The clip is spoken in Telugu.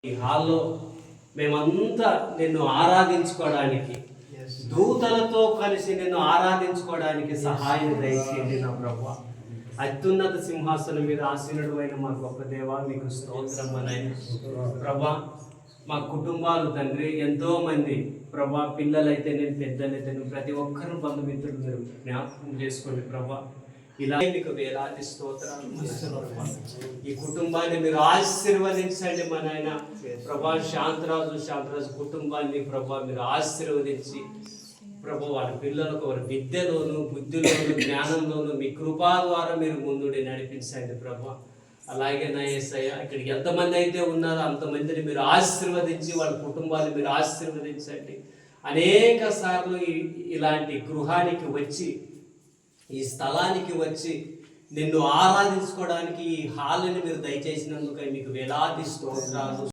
ఈ హాల్లో మేమంతా నిన్ను ఆరాధించుకోవడానికి, దూతలతో కలిసి నిన్ను ఆరాధించుకోవడానికి సహాయం దయచేయండి నా ప్రభువా. అత్యున్నత సింహాసనం మీద ఆసీనుడు అయిన మా గొప్ప దేవా, మీకు స్తోత్రం నాయన. ప్రభా, మా కుటుంబాలు తండ్రి ఎంతో మంది ప్రభా, పిల్లలైతే నేను, పెద్దలైతే నేను, ప్రతి ఒక్కరు బంధుమిత్రులు మీరు జ్ఞాపకం చేసుకోండి ప్రభా. ఇలా మీకు వేలాది స్తోత్రాలు. ఈ కుటుంబాన్ని మీరు ఆశీర్వదించండి మా నాయన ప్రభా. శాంతరాజు కుటుంబాన్ని ప్రభా మీరు ఆశీర్వదించి ప్రభు వారి పిల్లలకు వారి విద్యలోను, బుద్ధిలోను, జ్ఞానంలోను మీ కృపా ద్వారా మీరు ముందుండి నడిపించండి ప్రభా. అలాగే నా యేసయ్య, ఇక్కడికి ఎంతమంది అయితే ఉన్నారో అంతమందిని మీరు ఆశీర్వదించి వాళ్ళ కుటుంబాన్ని మీరు ఆశీర్వదించండి. అనేక సార్లు ఇలాంటి గృహానికి వచ్చి, ఈ స్థలానికి వచ్చి నిన్ను ఆరాధించుకోవడానికి ఈ హాల్ని మీరు దయచేసినందుకు మీకు వేలాది స్తోత్రాలు.